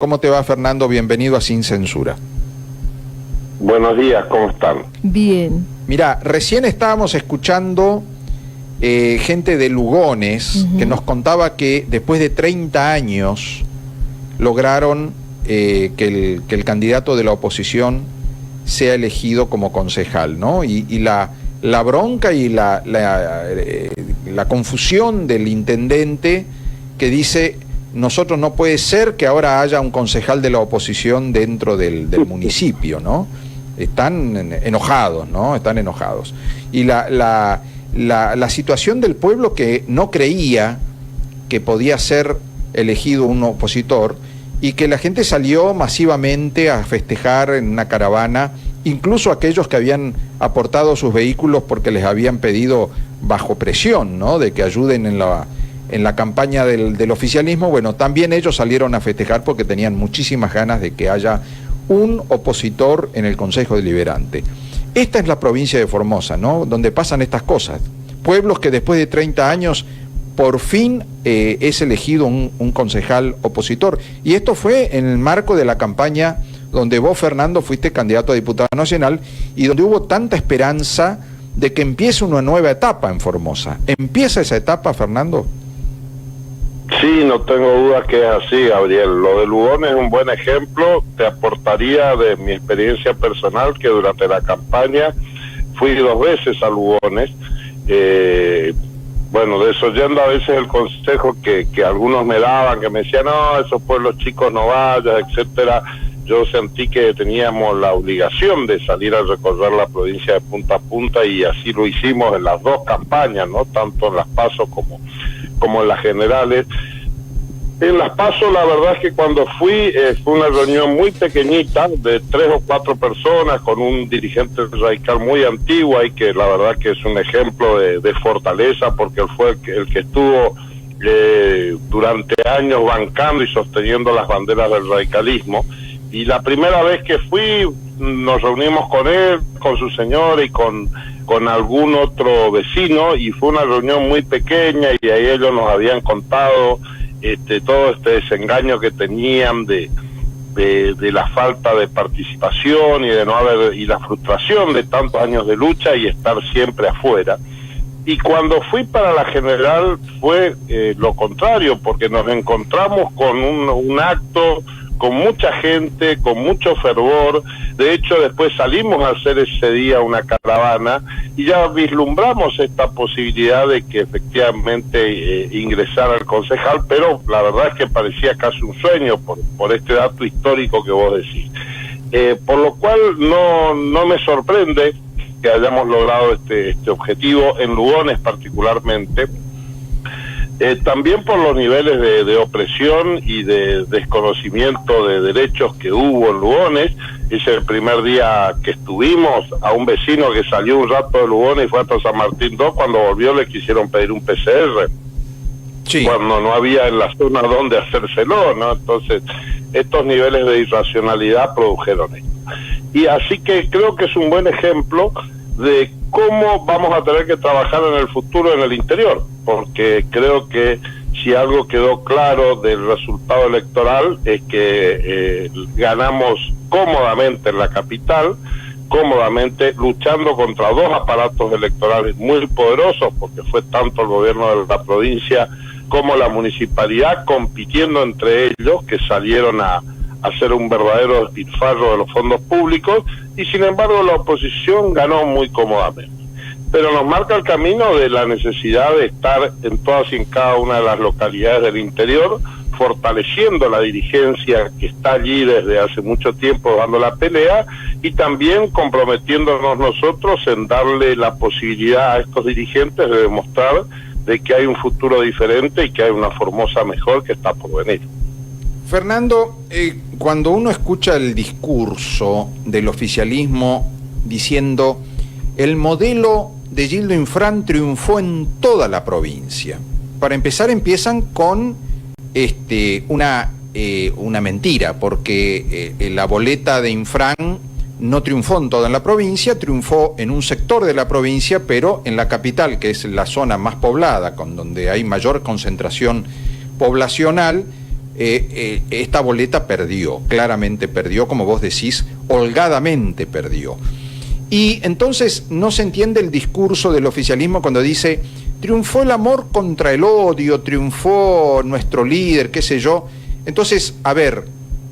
¿Cómo te va, Fernando? Bienvenido a Sin Censura. Buenos días, ¿cómo están? Bien. Mira, recién estábamos escuchando gente de Lugones que nos contaba que después de 30 años lograron que el candidato de la oposición sea elegido como concejal, ¿no? Y la bronca y la confusión del intendente que dice: nosotros no puede ser que ahora haya un concejal de la oposición dentro del municipio, ¿no? Están enojados, ¿no? Están enojados. Y la situación del pueblo que no creía que podía ser elegido un opositor y que la gente salió masivamente a festejar en una caravana, incluso aquellos que habían aportado sus vehículos porque les habían pedido bajo presión, ¿no? De que ayuden en la campaña del oficialismo. Bueno, también ellos salieron a festejar porque tenían muchísimas ganas de que haya un opositor en el Consejo Deliberante. Esta es la provincia de Formosa, ¿no? Donde pasan estas cosas. Pueblos que después de 30 años por fin es elegido un concejal opositor. Y esto fue en el marco de la campaña donde vos, Fernando, fuiste candidato a diputado nacional y donde hubo tanta esperanza de que empiece una nueva etapa en Formosa. ¿Empieza esa etapa, Fernando? Sí, no tengo duda que es así, Gabriel. Lo de Lugones es un buen ejemplo. Te aportaría de mi experiencia personal que durante la campaña fui 2 veces a Lugones. Bueno, desoyendo a veces el consejo que algunos me daban, que me decían: no, esos pueblos chicos no vayas, etcétera. Yo sentí que teníamos la obligación de salir a recorrer la provincia de punta a punta, y así lo hicimos en las 2 campañas, ¿no? Tanto en las PASO como en las generales. En las PASO, la verdad es que cuando fui, fue una reunión muy pequeñita, de 3 o 4 personas, con un dirigente radical muy antiguo, y que la verdad que es un ejemplo de fortaleza, porque él fue el que estuvo durante años bancando y sosteniendo las banderas del radicalismo. Y la primera vez que fui, nos reunimos con él, con su señora y con algún otro vecino, y fue una reunión muy pequeña, y ahí ellos nos habían contado todo este desengaño que tenían de la falta de participación y de no haber, y la frustración de tantos años de lucha y estar siempre afuera. Y cuando fui para la general fue lo contrario, porque nos encontramos con un acto con mucha gente, con mucho fervor. De hecho, después salimos a hacer ese día una caravana y ya vislumbramos esta posibilidad de que efectivamente ingresara el concejal, pero la verdad es que parecía casi un sueño por este dato histórico que vos decís. Por lo cual no me sorprende que hayamos logrado este objetivo en Lugones particularmente. También por los niveles de opresión y de desconocimiento de derechos que hubo en Lugones. Es el primer día que estuvimos, a un vecino que salió un rato de Lugones y fue hasta San Martín II, cuando volvió le quisieron pedir un PCR, sí, cuando no había en la zona donde hacérselo, ¿no? Entonces, estos niveles de irracionalidad produjeron esto. Y así que creo que es un buen ejemplo de cómo vamos a tener que trabajar en el futuro en el interior, porque creo que si algo quedó claro del resultado electoral es que ganamos cómodamente en la capital, cómodamente luchando contra 2 aparatos electorales muy poderosos, porque fue tanto el gobierno de la provincia como la municipalidad compitiendo entre ellos, que salieron a hacer un verdadero despilfarro de los fondos públicos, y sin embargo la oposición ganó muy cómodamente. Pero nos marca el camino de la necesidad de estar en todas y en cada una de las localidades del interior, fortaleciendo la dirigencia que está allí desde hace mucho tiempo dando la pelea, y también comprometiéndonos nosotros en darle la posibilidad a estos dirigentes de demostrar de que hay un futuro diferente y que hay una Formosa mejor que está por venir. Fernando, cuando uno escucha el discurso del oficialismo diciendo el modelo de Gildo Infran triunfó en toda la provincia, para empezar empiezan con una mentira, porque la boleta de Infran no triunfó en toda la provincia, triunfó en un sector de la provincia, pero en la capital, que es la zona más poblada, donde hay mayor concentración poblacional, esta boleta perdió, claramente perdió, como vos decís, holgadamente perdió. Y entonces no se entiende el discurso del oficialismo cuando dice: triunfó el amor contra el odio, triunfó nuestro líder, qué sé yo. Entonces, a ver,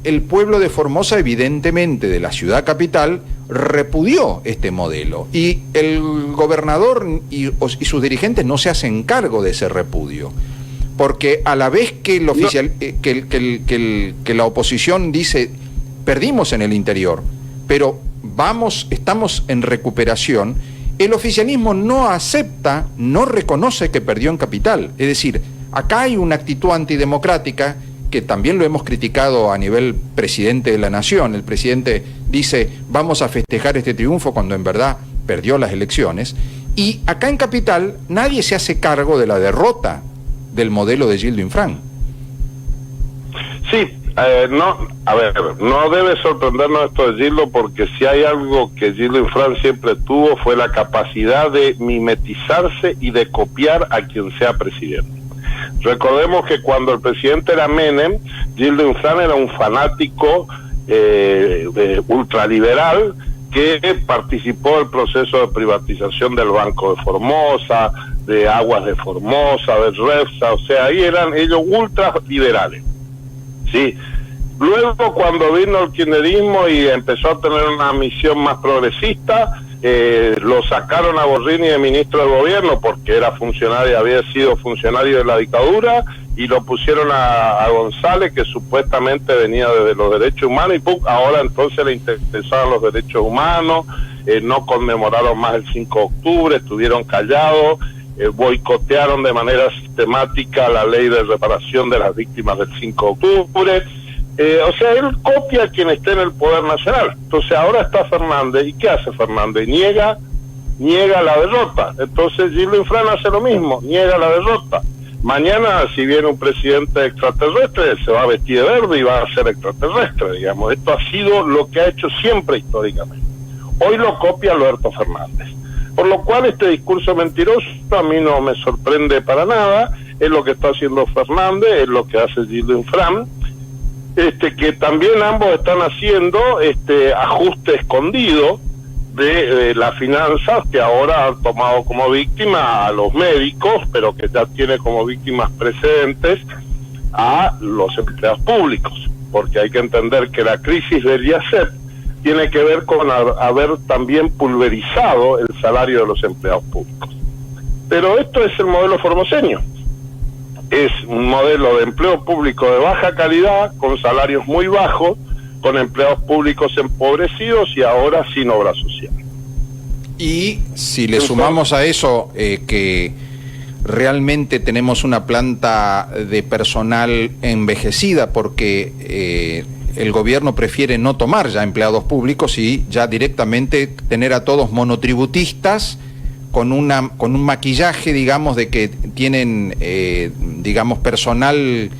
el pueblo de Formosa, evidentemente, de la ciudad capital, repudió este modelo. Y el gobernador y sus dirigentes no se hacen cargo de ese repudio. Porque a la vez que que la oposición dice: perdimos en el interior, pero estamos en recuperación, el oficialismo no acepta, no reconoce que perdió en capital. Es decir, acá hay una actitud antidemocrática que también lo hemos criticado a nivel presidente de la nación. El presidente dice: vamos a festejar este triunfo, cuando en verdad perdió las elecciones. Y acá en capital nadie se hace cargo de la derrota del modelo de Gildo Infran. Sí, no debe sorprendernos esto de Gildo, porque si hay algo que Gildo Infran siempre tuvo fue la capacidad de mimetizarse y de copiar a quien sea presidente. Recordemos que cuando el presidente era Menem, Gildo Infran era un fanático ultraliberal que participó del proceso de privatización del Banco de Formosa, de Aguas de Formosa, de Refsa, o sea, ahí eran ellos ultraliberales. Sí. Luego, cuando vino el kirchnerismo y empezó a tener una misión más progresista, lo sacaron a Borrini de ministro del gobierno porque era funcionario, había sido funcionario de la dictadura, y lo pusieron a González, que supuestamente venía desde los derechos humanos, y ¡pum!, ahora entonces le interesaban los derechos humanos, no conmemoraron más el 5 de octubre, estuvieron callados, boicotearon de manera sistemática la ley de reparación de las víctimas del 5 de octubre. O sea, él copia a quien esté en el poder nacional. Entonces ahora está Fernández, ¿y qué hace Fernández? Niega la derrota. Entonces Gildo Infran hace lo mismo, niega la derrota. Mañana, si viene un presidente extraterrestre, se va a vestir de verde y va a ser extraterrestre, digamos. Esto ha sido lo que ha hecho siempre históricamente. Hoy lo copia Alberto Fernández. Por lo cual este discurso mentiroso a mí no me sorprende para nada. Es lo que está haciendo Fernández, es lo que hace Gildo Infran. Que también ambos están haciendo ajuste escondido de las finanzas, que ahora han tomado como víctima a los médicos, pero que ya tiene como víctimas precedentes a los empleados públicos, porque hay que entender que la crisis del IASEP tiene que ver con haber también pulverizado el salario de los empleados públicos. Pero esto es el modelo formoseño. Es un modelo de empleo público de baja calidad, con salarios muy bajos, con empleados públicos empobrecidos y ahora sin obra social. Y si le sumamos a eso que realmente tenemos una planta de personal envejecida, porque el gobierno prefiere no tomar ya empleados públicos y ya directamente tener a todos monotributistas, con un maquillaje, digamos, de que tienen, digamos, personal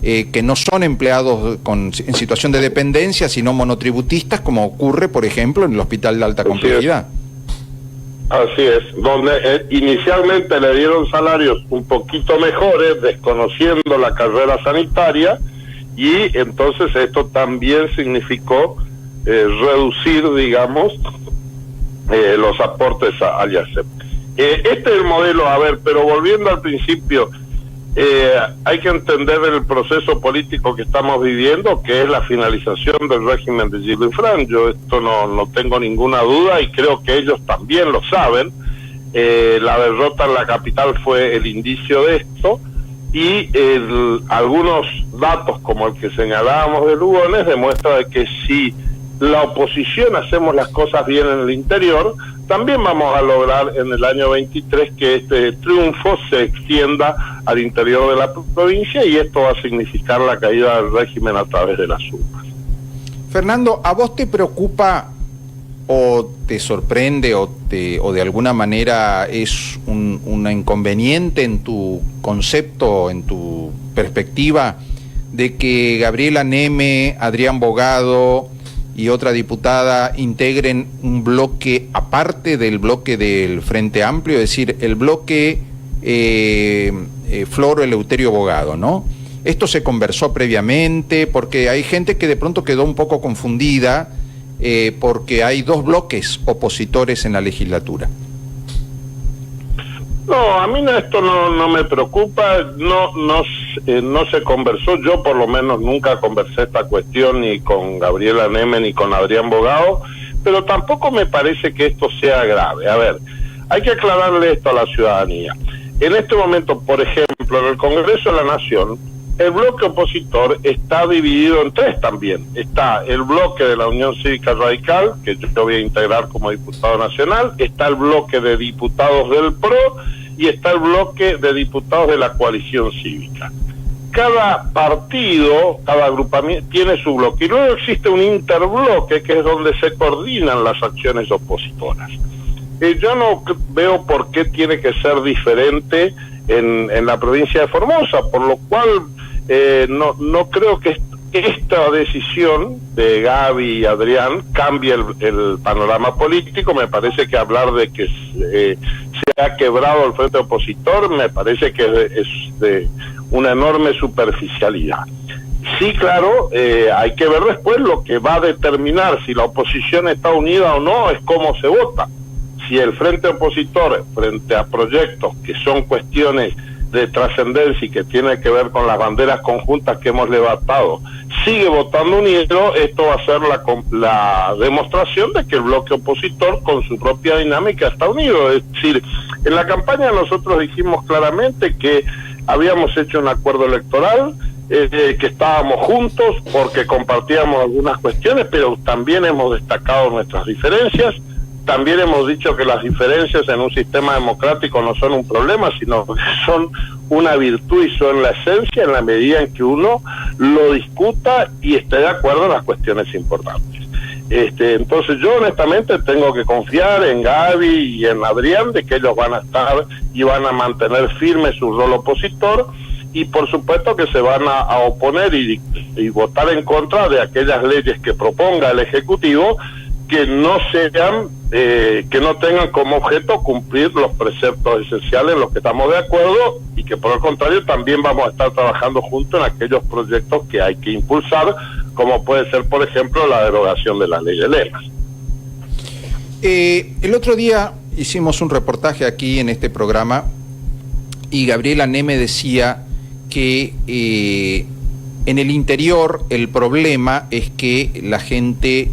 que no son empleados en situación de dependencia, sino monotributistas, como ocurre, por ejemplo, en el Hospital de Alta Complejidad. Así es, donde inicialmente le dieron salarios un poquito mejores, desconociendo la carrera sanitaria, y entonces esto también significó reducir, digamos, los aportes al IASEP. Este es el modelo, pero volviendo al principio, hay que entender el proceso político que estamos viviendo, que es la finalización del régimen de Gildo Infran. Yo esto no tengo ninguna duda, y creo que ellos también lo saben. La derrota en la capital fue el indicio de esto, y algunos datos como el que señalábamos de Lugones demuestra de que si la oposición hacemos las cosas bien en el interior, también vamos a lograr en el año 23 que este triunfo se extienda al interior de la provincia, y esto va a significar la caída del régimen a través de las urnas. Fernando, ¿a vos te preocupa o te sorprende o de alguna manera es un inconveniente en tu concepto, en tu perspectiva, de que Gabriela Neme, Adrián Bogado y otra diputada integren un bloque aparte del bloque del Frente Amplio, es decir, el bloque Flor Eleuterio Bogado, ¿no? ¿Esto se conversó previamente? Porque hay gente que de pronto quedó un poco confundida porque hay dos bloques opositores en la legislatura. No, a mí esto no me preocupa, no se conversó, yo por lo menos nunca conversé esta cuestión ni con Gabriela Neme ni con Adrián Bogado, pero tampoco me parece que esto sea grave. A ver, hay que aclararle esto a la ciudadanía. En este momento, por ejemplo, en el Congreso de la Nación, el bloque opositor está dividido en tres también. Está el bloque de la Unión Cívica Radical, que yo voy a integrar como diputado nacional, está el bloque de diputados del PRO y está el bloque de diputados de la coalición cívica. Cada partido, cada agrupamiento tiene su bloque y luego existe un interbloque que es donde se coordinan las acciones opositoras. Yo no veo por qué tiene que ser diferente en la provincia de Formosa, por lo cual no creo que esta decisión de Gaby y Adrián cambie el panorama político. Me parece que hablar de que se ha quebrado el frente opositor me parece que es de una enorme superficialidad. Sí, claro, hay que ver después lo que va a determinar si la oposición está unida o no, es cómo se vota. Si el frente opositor, frente a proyectos que son cuestiones de trascendencia y que tiene que ver con las banderas conjuntas que hemos levantado, sigue votando unido, esto va a ser la demostración de que el bloque opositor con su propia dinámica está unido. Es decir, en la campaña nosotros dijimos claramente que habíamos hecho un acuerdo electoral, que estábamos juntos porque compartíamos algunas cuestiones, pero también hemos destacado nuestras diferencias. También hemos dicho que las diferencias en un sistema democrático no son un problema, sino que son una virtud y son la esencia en la medida en que uno lo discuta y esté de acuerdo en las cuestiones importantes. Entonces yo honestamente tengo que confiar en Gaby y en Adrián de que ellos van a estar y van a mantener firme su rol opositor y por supuesto que se van a oponer y votar en contra de aquellas leyes que proponga el Ejecutivo que no sean, que no tengan como objeto cumplir los preceptos esenciales en los que estamos de acuerdo y que por el contrario también vamos a estar trabajando juntos en aquellos proyectos que hay que impulsar, como puede ser por ejemplo la derogación de la ley de lemas. El otro día hicimos un reportaje aquí en este programa y Gabriela Neme decía que en el interior el problema es que la gente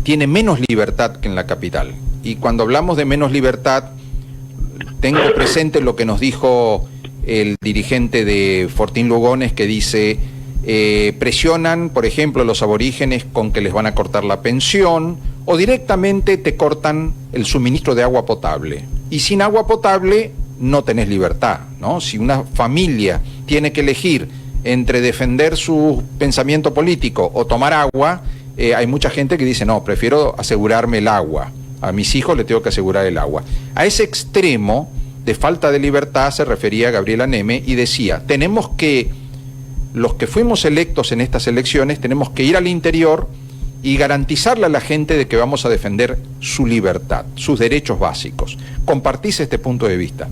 tiene menos libertad que en la capital. Y cuando hablamos de menos libertad, tengo presente lo que nos dijo el dirigente de Fortín Lugones, que dice, presionan, por ejemplo, a los aborígenes con que les van a cortar la pensión, o directamente te cortan el suministro de agua potable. Y sin agua potable no tenés libertad, ¿no? Si una familia tiene que elegir entre defender su pensamiento político o tomar agua, hay mucha gente que dice, no, prefiero asegurarme el agua. A mis hijos les tengo que asegurar el agua. A ese extremo de falta de libertad se refería Gabriela Neme y decía, tenemos que, los que fuimos electos en estas elecciones, tenemos que ir al interior y garantizarle a la gente de que vamos a defender su libertad, sus derechos básicos. ¿Compartís este punto de vista?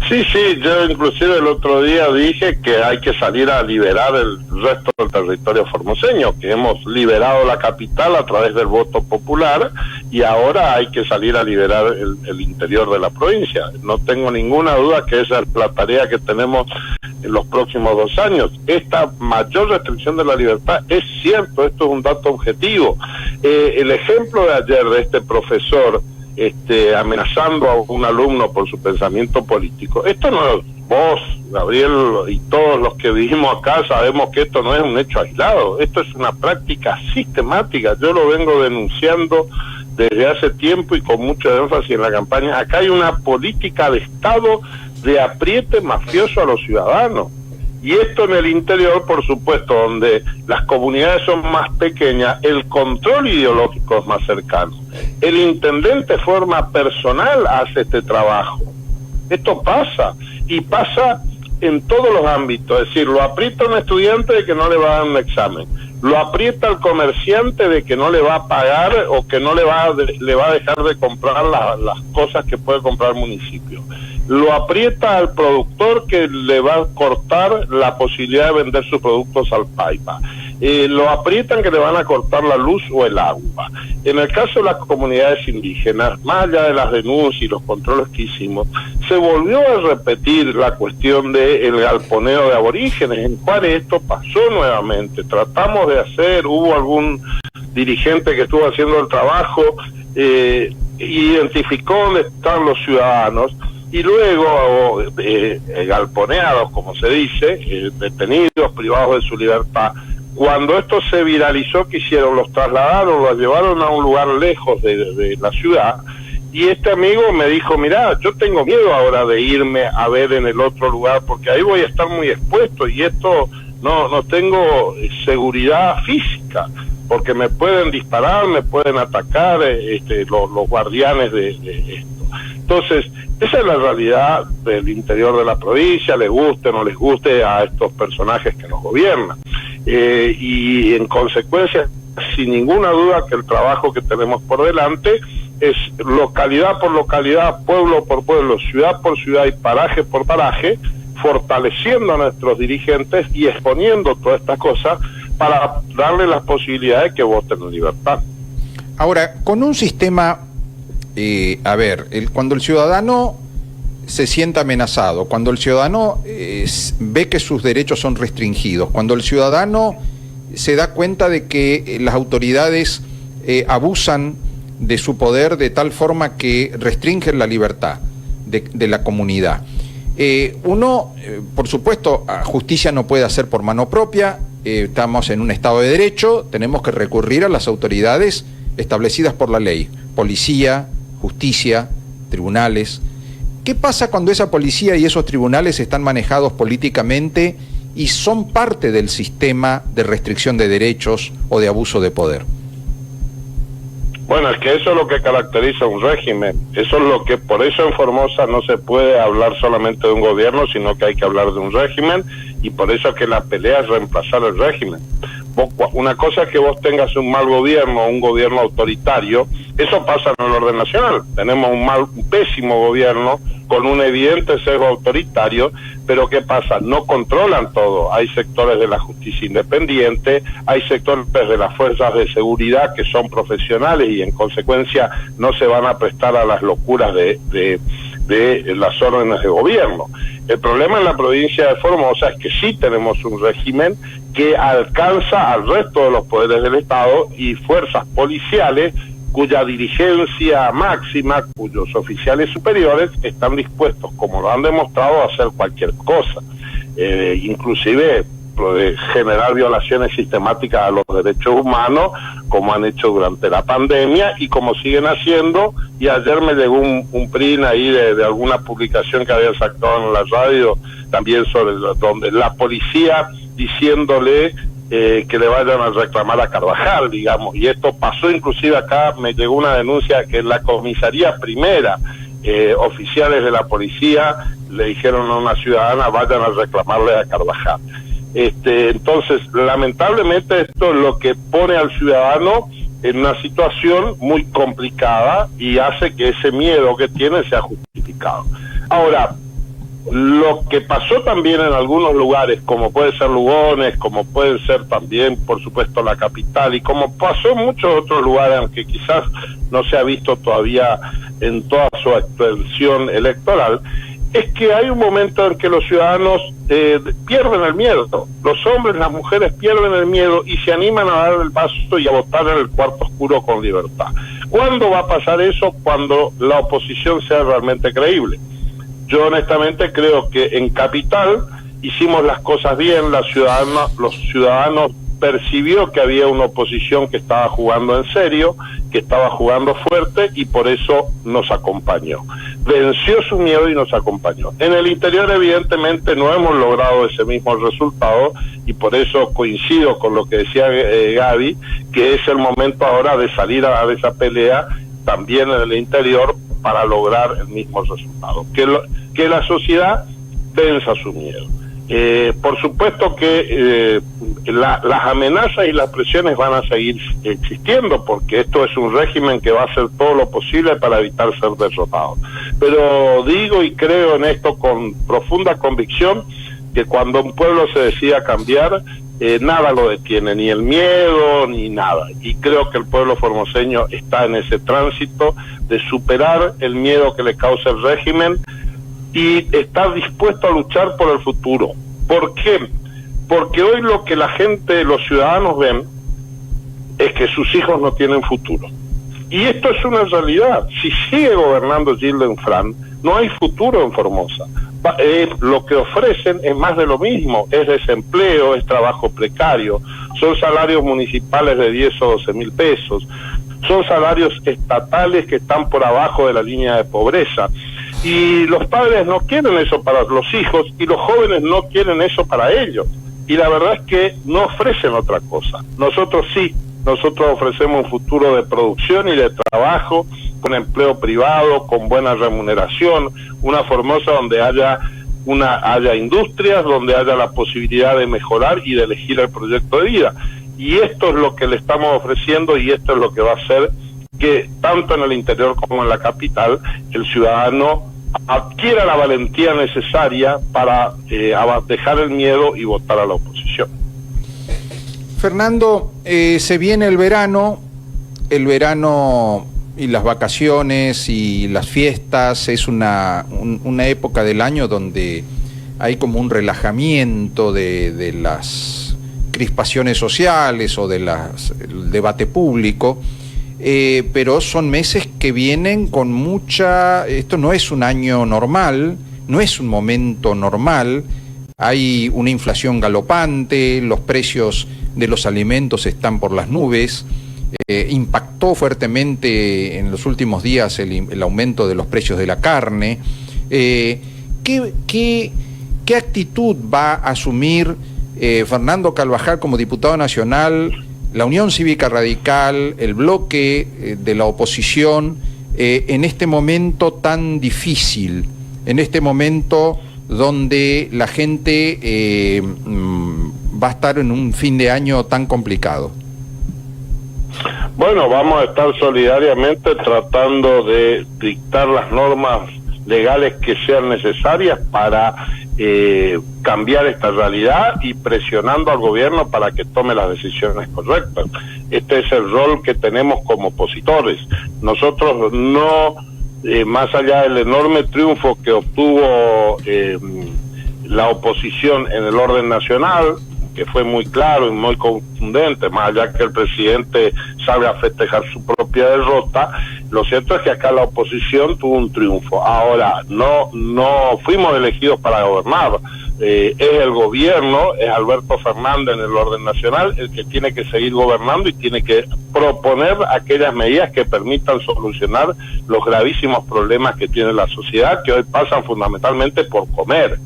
Sí, yo inclusive el otro día dije que hay que salir a liberar el resto del territorio formoseño, que hemos liberado la capital a través del voto popular y ahora hay que salir a liberar el interior de la provincia. No tengo ninguna duda que esa es la tarea que tenemos en los próximos 2 años. Esta mayor restricción de la libertad es cierto, esto es un dato objetivo. El ejemplo de ayer de este profesor amenazando a un alumno por su pensamiento político, esto no es, vos, Gabriel, y todos los que vivimos acá sabemos que esto no es un hecho aislado, esto es una práctica sistemática. Yo lo vengo denunciando desde hace tiempo y con mucho énfasis en la campaña. Acá hay una política de Estado de apriete mafioso a los ciudadanos. Y esto en el interior, por supuesto, donde las comunidades son más pequeñas, el control ideológico es más cercano. El intendente de forma personal hace este trabajo. Esto pasa, y pasa en todos los ámbitos. Es decir, lo aprieta un estudiante de que no le va a dar un examen. lo aprieta al comerciante de que no le va a pagar o que no le va a dejar de comprar las cosas que puede comprar el municipio. Lo aprieta al productor que le va a cortar la posibilidad de vender sus productos al Paipa. Lo aprietan que le van a cortar la luz o el agua. En el caso de las comunidades indígenas, más allá de las denuncias y los controles que hicimos, se volvió a repetir la cuestión del galponeo de aborígenes. En Juárez esto pasó nuevamente. Tratamos de hacer, hubo algún dirigente que estuvo haciendo el trabajo, identificó dónde están los ciudadanos, y luego galponeados, como se dice, detenidos, privados de su libertad. Cuando esto se viralizó, ¿qué hicieron? Los trasladaron, los llevaron a un lugar lejos de la ciudad, y este amigo me dijo, mirá, yo tengo miedo ahora de irme a ver en el otro lugar, porque ahí voy a estar muy expuesto, y esto no tengo seguridad física, porque me pueden disparar, me pueden atacar los guardianes de esto. Entonces, esa es la realidad del interior de la provincia, les guste o no les guste a estos personajes que nos gobiernan. Y en consecuencia, sin ninguna duda que el trabajo que tenemos por delante es localidad por localidad, pueblo por pueblo, ciudad por ciudad y paraje por paraje, fortaleciendo a nuestros dirigentes y exponiendo todas estas cosas para darle las posibilidades de que voten en libertad. Ahora, con un sistema, cuando el ciudadano se siente amenazado, cuando el ciudadano ve que sus derechos son restringidos, cuando el ciudadano se da cuenta de que las autoridades abusan de su poder de tal forma que restringen la libertad de la comunidad. Por supuesto, justicia no puede hacer por mano propia, estamos en un Estado de Derecho, tenemos que recurrir a las autoridades establecidas por la ley, policía, justicia, tribunales. ¿Qué pasa cuando esa policía y esos tribunales están manejados políticamente y son parte del sistema de restricción de derechos o de abuso de poder? Bueno, es que eso es lo que caracteriza un régimen. Eso es lo que, por eso en Formosa no se puede hablar solamente de un gobierno, sino que hay que hablar de un régimen, y por eso es que la pelea es reemplazar el régimen. Una cosa es que vos tengas un mal gobierno, un gobierno autoritario, eso pasa en el orden nacional. Tenemos un pésimo gobierno con un evidente sesgo autoritario, pero ¿qué pasa? No controlan todo. Hay sectores de la justicia independiente, hay sectores de las fuerzas de seguridad que son profesionales y en consecuencia no se van a prestar a las locuras de las órdenes de gobierno. El problema en la provincia de Formosa es que sí tenemos un régimen que alcanza al resto de los poderes del Estado y fuerzas policiales cuya dirigencia máxima, cuyos oficiales superiores están dispuestos, como lo han demostrado, a hacer cualquier cosa, inclusive generar violaciones sistemáticas a los derechos humanos, como han hecho durante la pandemia y como siguen haciendo. Y ayer me llegó un print ahí de alguna publicación que había sacado en la radio, también sobre donde la policía diciéndole que le vayan a reclamar a Carvajal, digamos, y esto pasó inclusive acá, me llegó una denuncia que en la comisaría primera, oficiales de la policía le dijeron a una ciudadana, vayan a reclamarle a Carvajal. Entonces, lamentablemente esto es lo que pone al ciudadano en una situación muy complicada y hace que ese miedo que tiene sea justificado. Ahora, lo que pasó también en algunos lugares, como puede ser Lugones, como puede ser también, por supuesto, la capital, y como pasó en muchos otros lugares, aunque quizás no se ha visto todavía en toda su extensión electoral, es que hay un momento en que los ciudadanos pierden el miedo. Los hombres, las mujeres pierden el miedo y se animan a dar el paso y a votar en el cuarto oscuro con libertad. ¿Cuándo va a pasar eso? Cuando la oposición sea realmente creíble. Yo honestamente creo que en Capital hicimos las cosas bien, los ciudadanos percibió que había una oposición que estaba jugando en serio, que estaba jugando fuerte y por eso nos acompañó. Venció su miedo y nos acompañó. En el interior evidentemente no hemos logrado ese mismo resultado y por eso coincido con lo que decía Gaby, que es el momento ahora de salir a dar esa pelea también en el interior para lograr el mismo resultado. Que la sociedad venza su miedo. Por supuesto que las amenazas y las presiones van a seguir existiendo, porque esto es un régimen que va a hacer todo lo posible para evitar ser derrotado. Pero digo y creo en esto con profunda convicción, que cuando un pueblo se decida cambiar, nada lo detiene, ni el miedo, ni nada. Y creo que el pueblo formoseño está en ese tránsito de superar el miedo que le causa el régimen y está dispuesto a luchar por el futuro. ¿Por qué? Porque hoy lo que la gente, los ciudadanos ven, es que sus hijos no tienen futuro. Y esto es una realidad. Si sigue gobernando Gilden Frand, no hay futuro en Formosa. Lo que ofrecen es más de lo mismo, es desempleo, es trabajo precario, son salarios municipales de 10 o 12 mil pesos, son salarios estatales que están por abajo de la línea de pobreza. Y los padres no quieren eso para los hijos y los jóvenes no quieren eso para ellos. Y la verdad es que no ofrecen otra cosa. Nosotros sí, nosotros ofrecemos un futuro de producción y de trabajo, con empleo privado, con buena remuneración, una Formosa donde haya industrias, donde haya la posibilidad de mejorar y de elegir el proyecto de vida. Y esto es lo que le estamos ofreciendo y esto es lo que va a hacer que tanto en el interior como en la capital el ciudadano adquiera la valentía necesaria para dejar el miedo y votar a la oposición. Fernando, se viene el verano y las vacaciones y las fiestas, es una época del año donde hay como un relajamiento de las crispaciones sociales o del debate público. Pero son meses que vienen con mucha... Esto no es un año normal, no es un momento normal, hay una inflación galopante, los precios de los alimentos están por las nubes, impactó fuertemente en los últimos días el aumento de los precios de la carne. ¿Qué actitud va a asumir Fernando Carvajal como diputado nacional, la Unión Cívica Radical, el bloque de la oposición, en este momento tan difícil, en este momento donde la gente va a estar en un fin de año tan complicado? Bueno, vamos a estar solidariamente tratando de dictar las normas legales que sean necesarias para cambiar esta realidad y presionando al gobierno para que tome las decisiones correctas. Este es el rol que tenemos como opositores. Nosotros no, más allá del enorme triunfo que obtuvo la oposición en el orden nacional, que fue muy claro y muy contundente, más allá que el presidente salga a festejar su propia derrota, lo cierto es que acá la oposición tuvo un triunfo. Ahora, no fuimos elegidos para gobernar, es el gobierno, es Alberto Fernández en el orden nacional el que tiene que seguir gobernando y tiene que proponer aquellas medidas que permitan solucionar los gravísimos problemas que tiene la sociedad, que hoy pasan fundamentalmente por comer,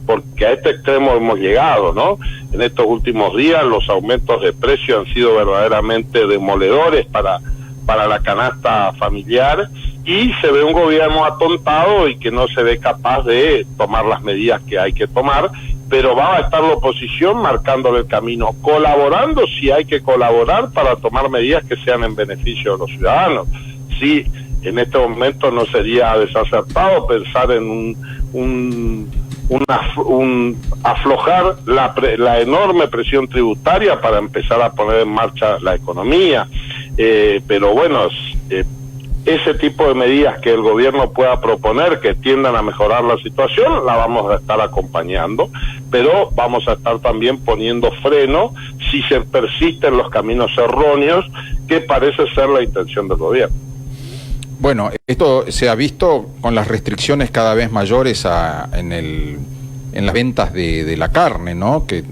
porque a este extremo hemos llegado, ¿no? En estos últimos días los aumentos de precio han sido verdaderamente demoledores para la canasta familiar y se ve un gobierno atontado y que no se ve capaz de tomar las medidas que hay que tomar, pero va a estar la oposición marcándole el camino, colaborando si hay que colaborar para tomar medidas que sean en beneficio de los ciudadanos. Sí, en este momento no sería desacertado pensar en aflojar la enorme presión tributaria para empezar a poner en marcha la economía, pero bueno, ese tipo de medidas que el gobierno pueda proponer que tiendan a mejorar la situación, la vamos a estar acompañando, pero vamos a estar también poniendo freno si se persisten los caminos erróneos, que parece ser la intención del gobierno. Bueno, esto se ha visto con las restricciones cada vez mayores en las ventas de la carne, ¿no? Que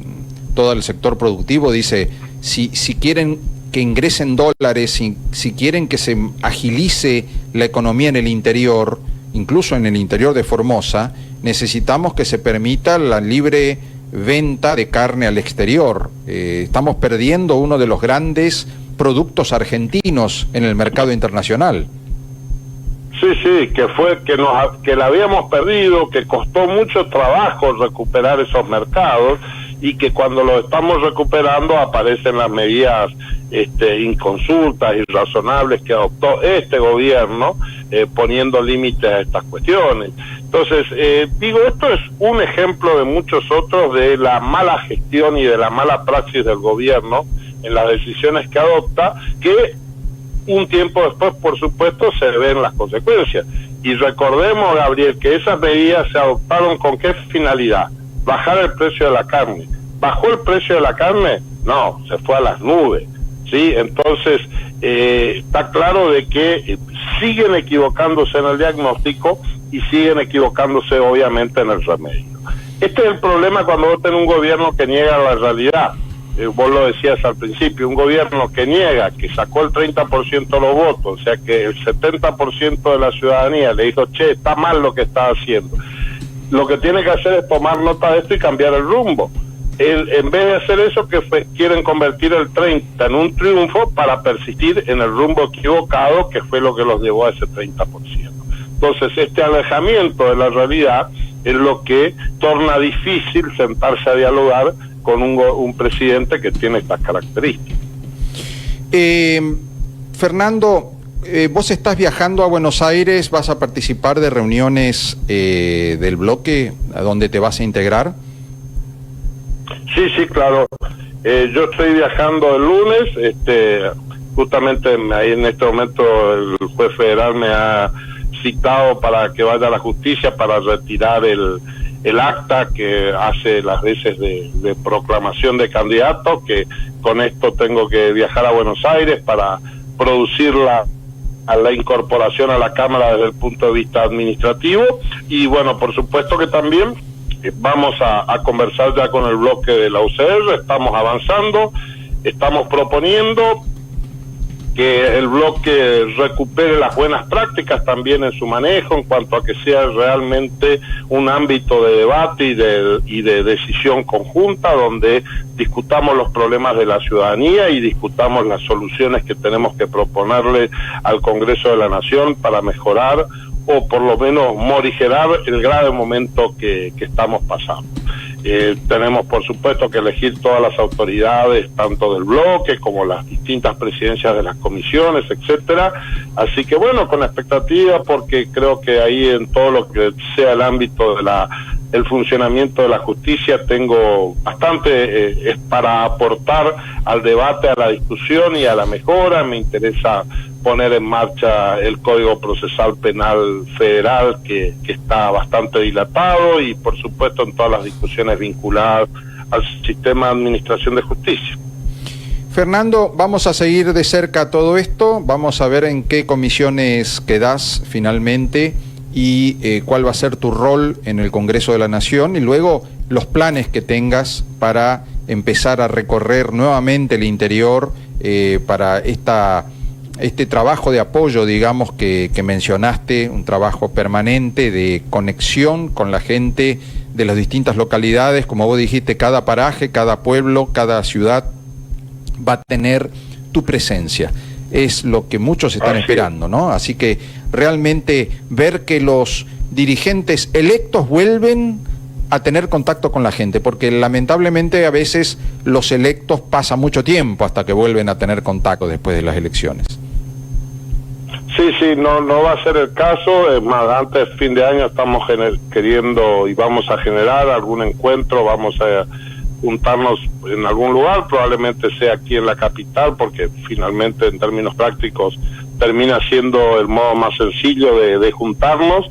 todo el sector productivo dice, si quieren que ingresen dólares, si quieren que se agilice la economía en el interior, incluso en el interior de Formosa, necesitamos que se permita la libre venta de carne al exterior. Estamos perdiendo uno de los grandes productos argentinos en el mercado internacional. Sí, sí, que la habíamos perdido, que costó mucho trabajo recuperar esos mercados y que cuando lo estamos recuperando aparecen las medidas inconsultas, irrazonables que adoptó este gobierno, poniendo límites a estas cuestiones. Entonces, esto es un ejemplo de muchos otros de la mala gestión y de la mala praxis del gobierno en las decisiones que adopta, que un tiempo después, por supuesto, se ven las consecuencias. Y recordemos, Gabriel, que esas medidas se adoptaron ¿con qué finalidad? Bajar el precio de la carne. ¿Bajó el precio de la carne? No, se fue a las nubes, ¿sí? Entonces, está claro de que siguen equivocándose en el diagnóstico y siguen equivocándose, obviamente, en el remedio. Este es el problema cuando vos tenés un gobierno que niega la realidad. Vos lo decías al principio, un gobierno que niega, que sacó el 30% de los votos, o sea que el 70% de la ciudadanía le dijo, che, está mal lo que está haciendo. Lo que tiene que hacer es tomar nota de esto y cambiar el rumbo. En vez de hacer eso, quieren convertir el 30 en un triunfo para persistir en el rumbo equivocado, que fue lo que los llevó a ese 30%. Entonces, este alejamiento de la realidad es lo que torna difícil sentarse a dialogar con un presidente que tiene estas características. Fernando, vos estás viajando a Buenos Aires, ¿vas a participar de reuniones del bloque a donde te vas a integrar? Sí, claro. Yo estoy viajando el lunes, justamente ahí en este momento el juez federal me ha citado para que vaya a la justicia para retirar el acta que hace las veces de proclamación de candidato, que con esto tengo que viajar a Buenos Aires para producir la incorporación a la Cámara desde el punto de vista administrativo. Y bueno, por supuesto que también vamos a conversar ya con el bloque de la UCR, estamos avanzando, estamos proponiendo que el bloque recupere las buenas prácticas también en su manejo, en cuanto a que sea realmente un ámbito de debate y de decisión conjunta, donde discutamos los problemas de la ciudadanía y discutamos las soluciones que tenemos que proponerle al Congreso de la Nación para mejorar o por lo menos morigerar el grave momento que estamos pasando. Tenemos por supuesto que elegir todas las autoridades, tanto del bloque como las distintas presidencias de las comisiones, etcétera. Así que bueno, con expectativa, porque creo que ahí en todo lo que sea el ámbito de el funcionamiento de la justicia tengo bastante para aportar al debate, a la discusión y a la mejora. Me interesa poner en marcha el Código Procesal Penal Federal, que está bastante dilatado, y por supuesto en todas las discusiones vinculadas al sistema de administración de justicia. Fernando, vamos a seguir de cerca todo esto, vamos a ver en qué comisiones quedás finalmente y cuál va a ser tu rol en el Congreso de la Nación, y luego los planes que tengas para empezar a recorrer nuevamente el interior para este trabajo de apoyo, digamos, que mencionaste, un trabajo permanente de conexión con la gente de las distintas localidades. Como vos dijiste, cada paraje, cada pueblo, cada ciudad va a tener tu presencia. Es lo que muchos están esperando, ¿no? Así que realmente ver que los dirigentes electos vuelven a tener contacto con la gente, porque lamentablemente a veces los electos pasa mucho tiempo hasta que vuelven a tener contacto después de las elecciones. Sí, no va a ser el caso. Es más, antes del fin de año estamos queriendo y vamos a generar algún encuentro, vamos a juntarnos en algún lugar, probablemente sea aquí en la capital, porque finalmente en términos prácticos termina siendo el modo más sencillo de juntarnos,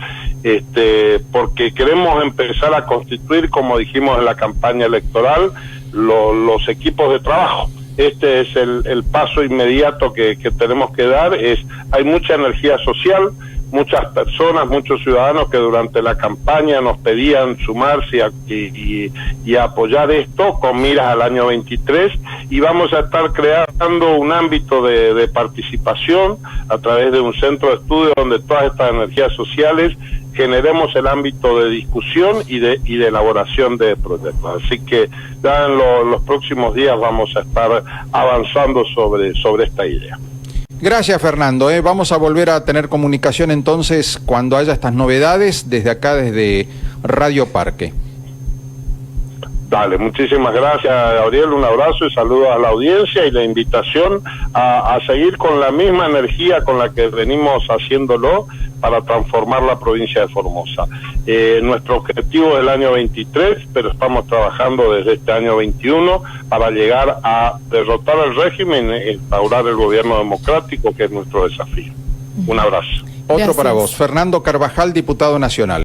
porque queremos empezar a constituir, como dijimos en la campaña electoral, los equipos de trabajo. Este es el paso inmediato que tenemos que dar. Hay mucha energía social, muchas personas, muchos ciudadanos que durante la campaña nos pedían sumarse y apoyar esto con miras al año 23, y vamos a estar creando un ámbito de participación a través de un centro de estudio donde todas estas energías sociales generemos el ámbito de discusión y de elaboración de proyectos. Así que ya en los próximos días vamos a estar avanzando sobre esta idea. Gracias, Fernando. Vamos a volver a tener comunicación entonces cuando haya estas novedades desde acá, desde Radio Parque. Dale, muchísimas gracias, Gabriel, un abrazo y saludos a la audiencia y la invitación a seguir con la misma energía con la que venimos haciéndolo para transformar la provincia de Formosa. Nuestro objetivo es el año 23, pero estamos trabajando desde este año 21 para llegar a derrotar el régimen e instaurar el gobierno democrático, que es nuestro desafío. Un abrazo. Otro para vos, Fernando Carvajal, diputado nacional.